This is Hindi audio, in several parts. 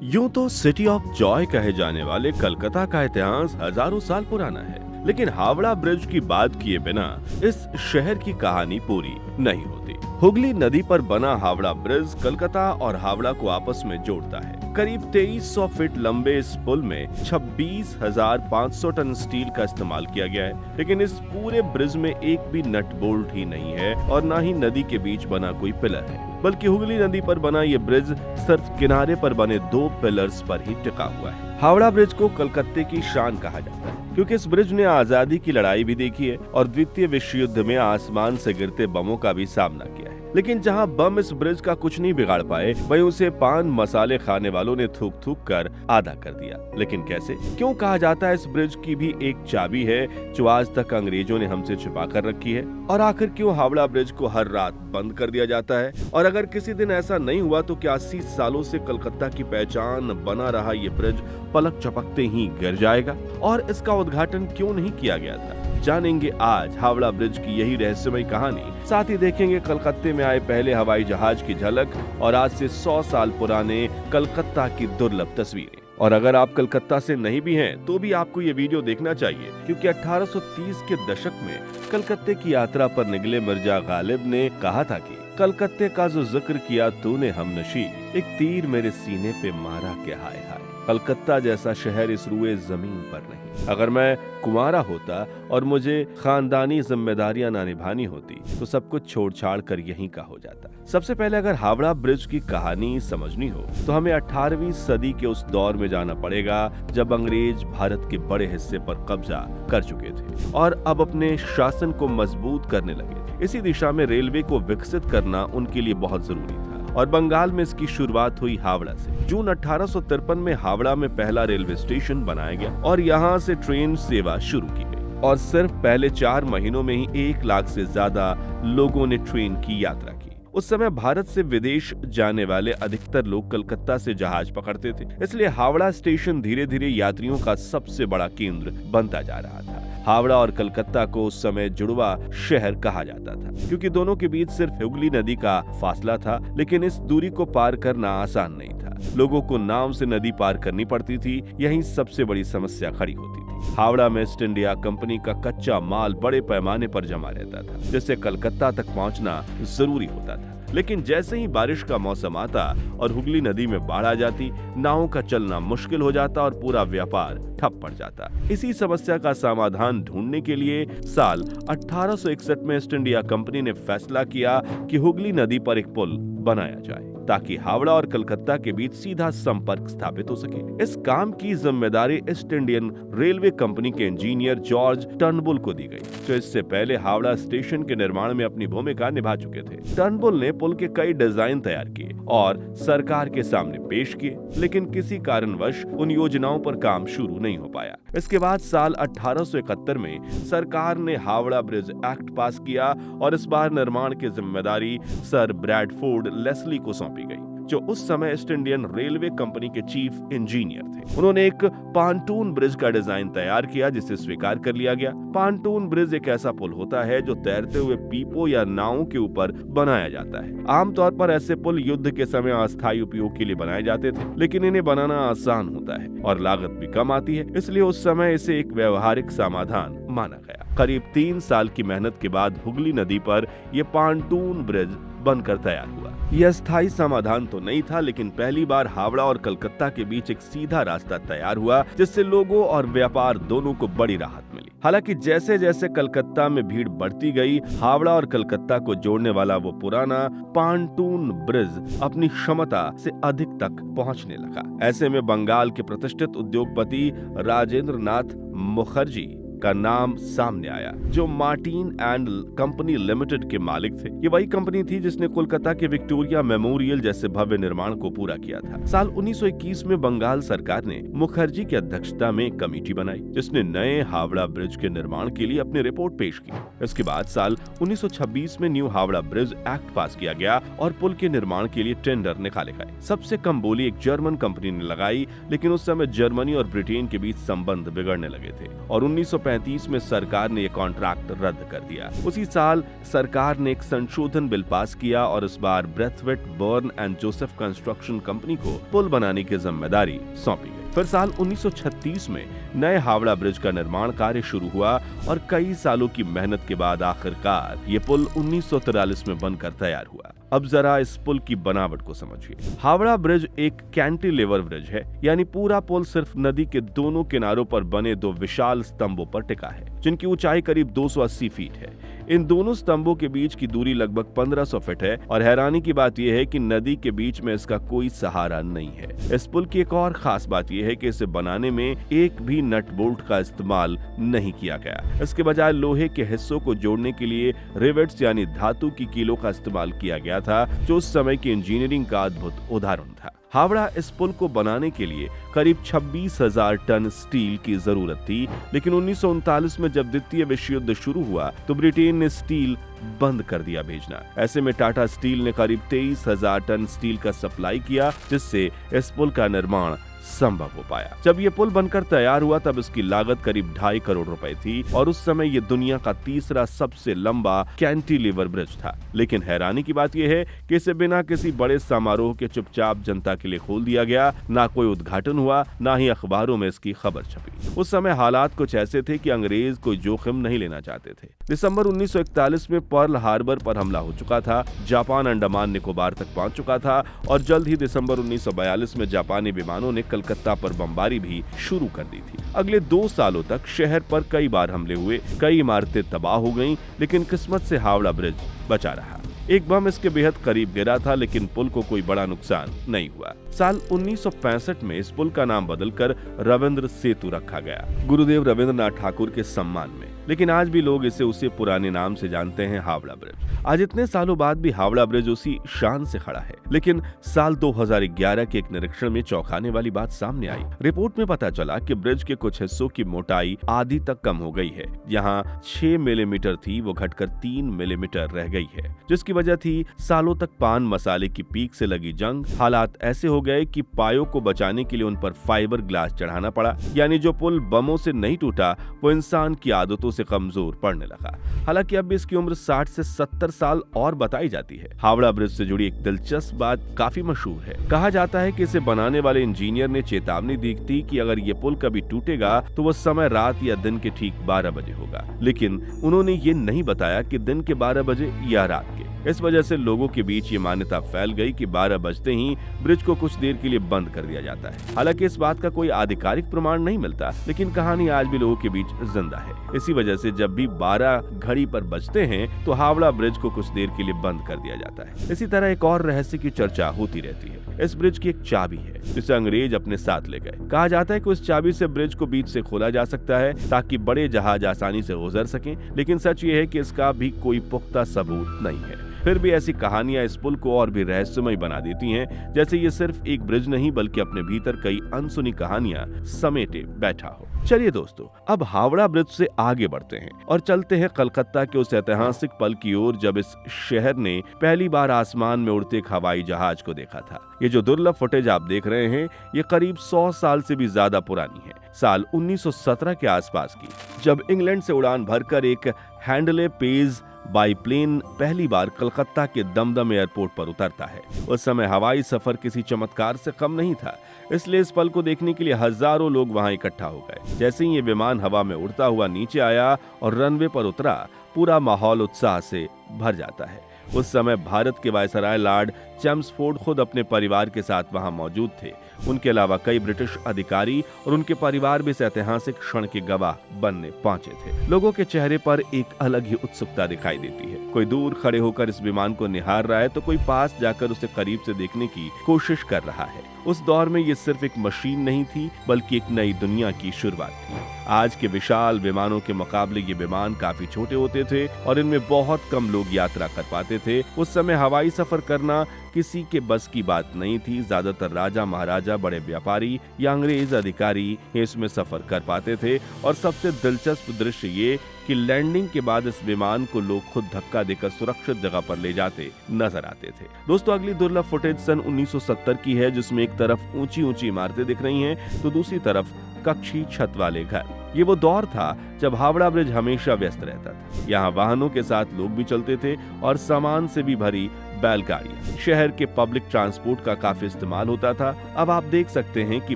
यूं तो सिटी ऑफ जॉय कहे जाने वाले कलकत्ता का इतिहास हजारों साल पुराना है, लेकिन हावड़ा ब्रिज की बात किए बिना इस शहर की कहानी पूरी नहीं होती। हुगली नदी पर बना हावड़ा ब्रिज कलकत्ता और हावड़ा को आपस में जोड़ता है। करीब 2300 फीट लंबे इस पुल में 26,500 टन स्टील का इस्तेमाल किया गया है, लेकिन इस पूरे ब्रिज में एक भी नट बोल्ट ही नहीं है और ना ही नदी के बीच बना कोई पिलर है, बल्कि हुगली नदी पर बना ये ब्रिज सिर्फ किनारे पर बने 2 पिलर्स पर ही टिका हुआ है। हावड़ा ब्रिज को कलकत्ते की शान कहा जाता है, क्योंकि इस ब्रिज ने आजादी की लड़ाई भी देखी है और द्वितीय विश्व युद्ध में आसमान से गिरते बमों का भी सामना किया है। लेकिन जहां बम इस ब्रिज का कुछ नहीं बिगाड़ पाए, वहीं उसे पान मसाले खाने वालों ने थूक थूक कर आधा कर दिया। लेकिन कैसे? क्यों कहा जाता है इस ब्रिज की भी एक चाबी है जो आज तक अंग्रेजों ने हमसे छुपा कर रखी है? और आखिर क्यों हावड़ा ब्रिज को हर रात बंद कर दिया जाता है? और अगर किसी दिन ऐसा नहीं हुआ तो क्या 80 सालों से कलकत्ता की पहचान बना रहा ये ब्रिज पलक झपकते ही गिर जाएगा? और इसका उद्घाटन क्यों नहीं किया गया था? जानेंगे आज हावड़ा ब्रिज की यही रहस्यमय कहानी। साथ ही देखेंगे कलकत्ते में आए पहले हवाई जहाज की झलक और आज से 100 साल पुराने कलकत्ता की दुर्लभ तस्वीरें। और अगर आप कलकत्ता से नहीं भी हैं, तो भी आपको ये वीडियो देखना चाहिए, क्योंकि 1830 के दशक में कलकत्ते की यात्रा पर निकले मिर्जा गालिब ने कहा था कि कलकत्ते का जो जिक्र किया तूने हमनशी, एक तीर मेरे सीने पे मारा के हाय हाय। कलकत्ता जैसा शहर इस रुए जमीन पर नहीं। अगर मैं कुंवारा होता और मुझे खानदानी जिम्मेदारियां ना निभानी होती तो सब कुछ छोड़ छाड़ कर यहीं का हो जाता। सबसे पहले अगर हावड़ा ब्रिज की कहानी समझनी हो तो हमें 18वीं सदी के उस दौर में जाना पड़ेगा जब अंग्रेज भारत के बड़े हिस्से पर कब्जा कर चुके थे और अब अपने शासन को मजबूत करने लगे थे। इसी दिशा में रेलवे को विकसित करना उनके लिए बहुत जरूरी था और बंगाल में इसकी शुरुआत हुई हावड़ा से। जून 1853 में हावड़ा में पहला रेलवे स्टेशन बनाया गया और यहाँ से ट्रेन सेवा शुरू की गई और सिर्फ पहले 4 महीनों में ही 1 लाख से ज्यादा लोगों ने ट्रेन की यात्रा की। उस समय भारत से विदेश जाने वाले अधिकतर लोग कलकत्ता से जहाज पकड़ते थे, इसलिए हावड़ा स्टेशन धीरे धीरे यात्रियों का सबसे बड़ा केंद्र बनता जा रहा था। हावड़ा और कलकत्ता को उस समय जुड़वा शहर कहा जाता था, क्योंकि दोनों के बीच सिर्फ हुगली नदी का फासला था, लेकिन इस दूरी को पार करना आसान नहीं था। लोगों को नाव से नदी पार करनी पड़ती थी, यही सबसे बड़ी समस्या खड़ी होती थी। हावड़ा में ईस्ट इंडिया कंपनी का कच्चा माल बड़े पैमाने पर जमा रहता था, जिससे कलकत्ता तक पहुंचना जरूरी होता था। लेकिन जैसे ही बारिश का मौसम आता और हुगली नदी में बाढ़ आ जाती, नावों का चलना मुश्किल हो जाता और पूरा व्यापार ठप पड़ जाता। इसी समस्या का समाधान ढूंढने के लिए साल 1861 में ईस्ट इंडिया कंपनी ने फैसला किया कि हुगली नदी पर एक पुल बनाया जाए ताकि हावड़ा और कलकत्ता के बीच सीधा संपर्क स्थापित हो सके। इस काम की जिम्मेदारी ईस्ट इंडियन रेलवे कंपनी के इंजीनियर जॉर्ज टर्नबुल को दी गई, जो इससे पहले हावड़ा स्टेशन के निर्माण में अपनी भूमिका निभा चुके थे। टर्नबुल ने पुल के कई डिजाइन तैयार किए और सरकार के सामने पेश किए, लेकिन किसी कारणवश उन योजनाओं पर काम शुरू नहीं हो पाया। इसके बाद साल 1871 में सरकार ने हावड़ा ब्रिज एक्ट पास किया और इस बार निर्माण की जिम्मेदारी सर ब्रैडफोर्ड लेस्ली को सौंपी गई, जो उस समय ईस्ट इंडियन रेलवे कंपनी के चीफ इंजीनियर थे। उन्होंने एक पांटून ब्रिज का डिजाइन तैयार किया, जिसे स्वीकार कर लिया गया। पांटून ब्रिज एक ऐसा पुल होता है जो तैरते हुए पीपों या नावों के ऊपर बनाया जाता है। आमतौर पर ऐसे पुल युद्ध के समय अस्थायी उपयोग के लिए बनाए जाते थे, लेकिन इन्हें बनाना आसान होता है और लागत भी कम आती है, इसलिए उस समय इसे एक व्यवहारिक समाधान माना गया। करीब 3 साल की मेहनत के बाद हुगली नदी पर यह पांटून ब्रिज बनकर तैयार हुआ। यह स्थायी समाधान तो नहीं था, लेकिन पहली बार हावड़ा और कलकत्ता के बीच एक सीधा रास्ता तैयार हुआ, जिससे लोगों और व्यापार दोनों को बड़ी राहत मिली। हालांकि जैसे जैसे कलकत्ता में भीड़ बढ़ती गई, हावड़ा और कलकत्ता को जोड़ने वाला वो पुराना पांटून ब्रिज अपनी क्षमता से अधिक तक पहुंचने लगा। ऐसे में बंगाल के प्रतिष्ठित उद्योगपति राजेंद्र नाथ मुखर्जी का नाम सामने आया, जो मार्टिन एंड कंपनी लिमिटेड के मालिक थे। ये वही कंपनी थी जिसने कोलकाता के विक्टोरिया मेमोरियल जैसे भव्य निर्माण को पूरा किया था। साल 1921 में बंगाल सरकार ने मुखर्जी की अध्यक्षता में एक कमेटी बनाई, जिसने नए हावड़ा ब्रिज के निर्माण के लिए अपनी रिपोर्ट पेश की। इसके बाद साल 1926 में न्यू हावड़ा ब्रिज एक्ट पास किया गया और पुल के निर्माण के लिए टेंडर निकाले गए। सबसे कम बोली एक जर्मन कंपनी ने लगाई, लेकिन उस समय जर्मनी और ब्रिटेन के बीच संबंध बिगड़ने लगे थे और 19 1935 में सरकार ने यह कॉन्ट्रैक्ट रद्द कर दिया। उसी साल सरकार ने एक संशोधन बिल पास किया और इस बार Braithwaite Burn and Joseph Construction Company को पुल बनाने की जिम्मेदारी सौंपी गई। फिर साल 1936 में नए हावड़ा ब्रिज का निर्माण कार्य शुरू हुआ और कई सालों की मेहनत के बाद आखिरकार ये पुल 1943 में बनकर तैयार हुआ। अब जरा इस पुल की बनावट को समझिए। हावड़ा ब्रिज एक कैंटिलीवर ब्रिज है, यानी पूरा पुल सिर्फ नदी के दोनों किनारों पर बने दो विशाल स्तंभों पर टिका है, जिनकी ऊंचाई करीब 280 फीट है। इन दोनों स्तंभों के बीच की दूरी लगभग 1500 फीट है और हैरानी की बात यह है कि नदी के बीच में इसका कोई सहारा नहीं है। इस पुल की एक और खास बात यह है कि इसे बनाने में एक भी नट बोल्ट का इस्तेमाल नहीं किया गया। इसके बजाय लोहे के हिस्सों को जोड़ने के लिए रिवेट्स यानी धातु की कीलों का इस्तेमाल किया गया था, जो उस समय की इंजीनियरिंग का अद्भुत उदाहरण था। हावड़ा इस पुल को बनाने के लिए करीब 26,000 टन स्टील की जरूरत थी, लेकिन 1939 में जब द्वितीय विश्व युद्ध शुरू हुआ तो ब्रिटेन ने स्टील बंद कर दिया भेजना। ऐसे में टाटा स्टील ने करीब 23,000 टन स्टील का सप्लाई किया, जिससे इस पुल का निर्माण संभव हो पाया। जब ये पुल बनकर तैयार हुआ तब इसकी लागत करीब 2.5 करोड़ रुपए थी और उस समय ये दुनिया का तीसरा सबसे लंबा कैंटिलीवर ब्रिज था। लेकिन हैरानी की बात यह है कि इसे बिना किसी बड़े समारोह के चुपचाप जनता के लिए खोल दिया गया। ना कोई उद्घाटन हुआ, ना ही अखबारों में इसकी खबर छपी। उस समय हालात कुछ ऐसे थे कि अंग्रेज कोई जोखिम नहीं लेना चाहते थे। दिसंबर 1941 में पर्ल हार्बर पर हमला हो चुका था। जापान अंडमान निकोबार तक पहुंच चुका था और जल्द ही दिसंबर 1942 में जापानी विमानों ने कलकत्ता पर बमबारी भी शुरू कर दी थी। अगले 2 सालों तक शहर पर कई बार हमले हुए, कई इमारतें तबाह हो गईं, लेकिन किस्मत से हावड़ा ब्रिज बचा रहा। एक बम इसके बेहद करीब गिरा था, लेकिन पुल को कोई बड़ा नुकसान नहीं हुआ। साल 1965 में इस पुल का नाम बदलकर रविंद्र सेतु रखा गया, गुरुदेव रविंद्रनाथ ठाकुर के सम्मान में। लेकिन आज भी लोग इसे उसी पुराने नाम से जानते हैं, हावड़ा ब्रिज। आज इतने सालों बाद भी हावड़ा ब्रिज उसी शान से खड़ा है। लेकिन साल 2011 के एक निरीक्षण में चौंकाने वाली बात सामने आई। रिपोर्ट में पता चला कि ब्रिज के कुछ हिस्सों की मोटाई आधी तक कम हो गई है। यहाँ 6 मिलीमीटर थी, वो घटकर 3 मिलीमीटर रह गई है, जिसकी वजह थी सालों तक पान मसाले की पीक से लगी जंग। हालात ऐसे हो गए कि पायों को बचाने के लिए उन पर फाइबर ग्लास चढ़ाना पड़ा, यानी जो पुल बमों से नहीं टूटा वो इंसान की आदतों से कमजोर पड़ने लगा। हालांकि अब इसकी उम्र 60 से 70 साल और बताई जाती है। हावड़ा ब्रिज से जुड़ी एक दिलचस्प बात काफी मशहूर है। कहा जाता है कि इसे बनाने वाले इंजीनियर ने चेतावनी दी थी कि अगर ये पुल कभी टूटेगा तो वो समय रात या दिन के ठीक 12 बजे होगा, लेकिन उन्होंने ये नहीं बताया कि दिन के 12 बजे या रात के। इस वजह से लोगों के बीच ये मान्यता फैल गई कि 12 बजते ही ब्रिज को कुछ देर के लिए बंद कर दिया जाता है। हालांकि इस बात का कोई आधिकारिक प्रमाण नहीं मिलता, लेकिन कहानी आज भी लोगों के बीच जिंदा है। इसी वजह से जब भी 12 घड़ी पर बजते हैं तो हावड़ा ब्रिज को कुछ देर के लिए बंद कर दिया जाता है। इसी तरह एक और रहस्य की चर्चा होती रहती है। इस ब्रिज की एक चाबी है जिसे अंग्रेज अपने साथ ले गए। कहा जाता है कि उस चाबी से ब्रिज को बीच से खोला जा सकता है ताकि बड़े जहाज आसानी से गुजर सकें, लेकिन सच ये है कि इसका भी कोई पुख्ता सबूत नहीं है। फिर भी ऐसी कहानियां इस पुल को और भी रहस्यमय बना देती हैं, जैसे ये सिर्फ एक ब्रिज नहीं बल्कि अपने भीतर कई अनसुनी कहानियां समेटे बैठा हो। चलिए दोस्तों, अब हावड़ा ब्रिज से आगे बढ़ते हैं और चलते हैं कलकत्ता के उस ऐतिहासिक पल की ओर जब इस शहर ने पहली बार आसमान में उड़ते एक हवाई जहाज को देखा था। ये जो दुर्लभ फुटेज आप देख रहे हैं, ये करीब 100 साल से भी ज्यादा पुरानी है। साल 1917 के आसपास की, जब इंग्लैंड से उड़ान भरकर एक हैंडले पेज बाईप्लेन पहली बार कलकत्ता के दमदम एयरपोर्ट पर उतरता है। उस समय हवाई सफर किसी चमत्कार से कम नहीं था, इसलिए इस पल को देखने के लिए हजारों लोग वहां इकट्ठा हो गए। जैसे ही ये विमान हवा में उड़ता हुआ नीचे आया और रनवे पर उतरा, पूरा माहौल उत्साह से भर जाता है। उस समय भारत के वायसराय लॉर्ड चेम्सफोर्ड खुद अपने परिवार के साथ वहां मौजूद थे। उनके अलावा कई ब्रिटिश अधिकारी और उनके परिवार भी इस ऐतिहासिक क्षण के गवाह बनने पहुंचे थे। लोगों के चेहरे पर एक अलग ही उत्सुकता दिखाई देती है। कोई दूर खड़े होकर इस विमान को निहार रहा है तो कोई पास जाकर उसे करीब से देखने की कोशिश कर रहा है। उस दौर में ये सिर्फ एक मशीन नहीं थी, बल्कि एक नई दुनिया की शुरुआत थी। आज के विशाल विमानों के मुकाबले ये विमान काफी छोटे होते थे और इनमें बहुत कम लोग यात्रा कर पाते थे। उस समय हवाई सफर करना किसी के बस की बात नहीं थी। ज्यादातर राजा महाराजा, बड़े व्यापारी या अंग्रेज अधिकारी इसमें सफर कर पाते थे। और सबसे दिलचस्प दृश्य ये कि लैंडिंग के बाद इस विमान को लोग खुद धक्का देकर सुरक्षित जगह पर ले जाते नजर आते थे। दोस्तों, अगली दुर्लभ फुटेज सन 1970 की है, जिसमें एक तरफ ऊंची ऊंची इमारतें दिख रही हैं तो दूसरी तरफ कच्ची छत वाले घर। ये वो दौर था जब हावड़ा ब्रिज हमेशा व्यस्त रहता था। यहाँ वाहनों के साथ लोग भी चलते थे और सामान से भी भरी बैलगाड़ियां। शहर के पब्लिक ट्रांसपोर्ट का काफी इस्तेमाल होता था। अब आप देख सकते हैं कि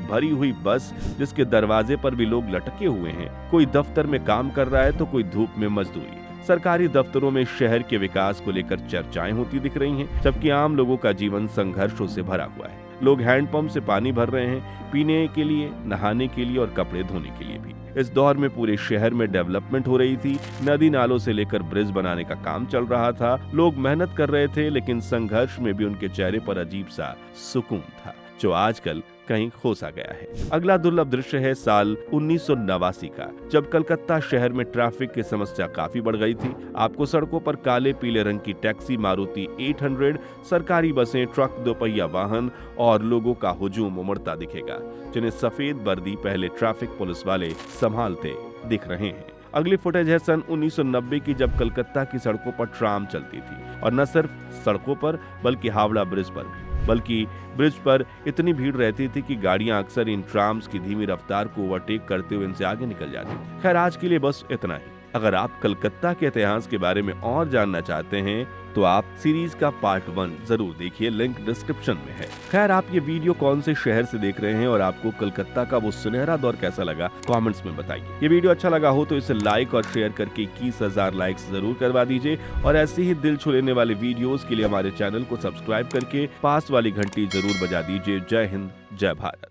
भरी हुई बस जिसके दरवाजे पर भी लोग लटके हुए हैं। कोई दफ्तर में काम कर रहा है तो कोई धूप में मजदूरी। सरकारी दफ्तरों में शहर के विकास को लेकर चर्चाएं होती दिख रही हैं, जबकि आम लोगों का जीवन संघर्षों से भरा हुआ है। लोग हैंडपंप से पानी भर रहे हैं, पीने के लिए, नहाने के लिए और कपड़े धोने के लिए भी। इस दौर में पूरे शहर में डेवलपमेंट हो रही थी। नदी नालों से लेकर ब्रिज बनाने का काम चल रहा था। लोग मेहनत कर रहे थे, लेकिन संघर्ष में भी उनके चेहरे पर अजीब सा सुकून था, जो आजकल कहीं खो सा गया है। अगला दुर्लभ दृश्य है साल 1989 का, जब कलकत्ता शहर में ट्रैफिक की समस्या काफी बढ़ गई थी। आपको सड़कों पर काले पीले रंग की टैक्सी, मारुति 800, सरकारी बसें, ट्रक, दोपहिया वाहन और लोगों का हुजूम उमड़ता दिखेगा, जिन्हें सफेद वर्दी पहले ट्रैफिक पुलिस वाले संभालते दिख रहे हैं। अगली फुटेज है सन 1990 की, जब कलकत्ता की सड़कों पर ट्राम चलती थी, और न सिर्फ सड़कों पर बल्कि हावड़ा ब्रिज पर भी। बल्कि ब्रिज पर इतनी भीड़ रहती थी कि गाड़ियां अक्सर इन ट्राम्स की धीमी रफ्तार को ओवरटेक करते हुए इनसे आगे निकल जाती। खैर, आज के लिए बस इतना ही। अगर आप कलकत्ता के इतिहास के बारे में और जानना चाहते हैं तो आप सीरीज का पार्ट 1 जरूर देखिए, लिंक डिस्क्रिप्शन में है। खैर, आप ये वीडियो कौन से शहर से देख रहे हैं और आपको कलकत्ता का वो सुनहरा दौर कैसा लगा, कमेंट्स में बताइए। ये वीडियो अच्छा लगा हो तो इसे लाइक और शेयर करके 21,000 लाइक्स जरूर करवा दीजिए, और ऐसे ही दिल छू लेने वाले वीडियोस के लिए हमारे चैनल को सब्सक्राइब करके पास वाली घंटी जरूर बजा दीजिए। जय हिंद, जय भारत।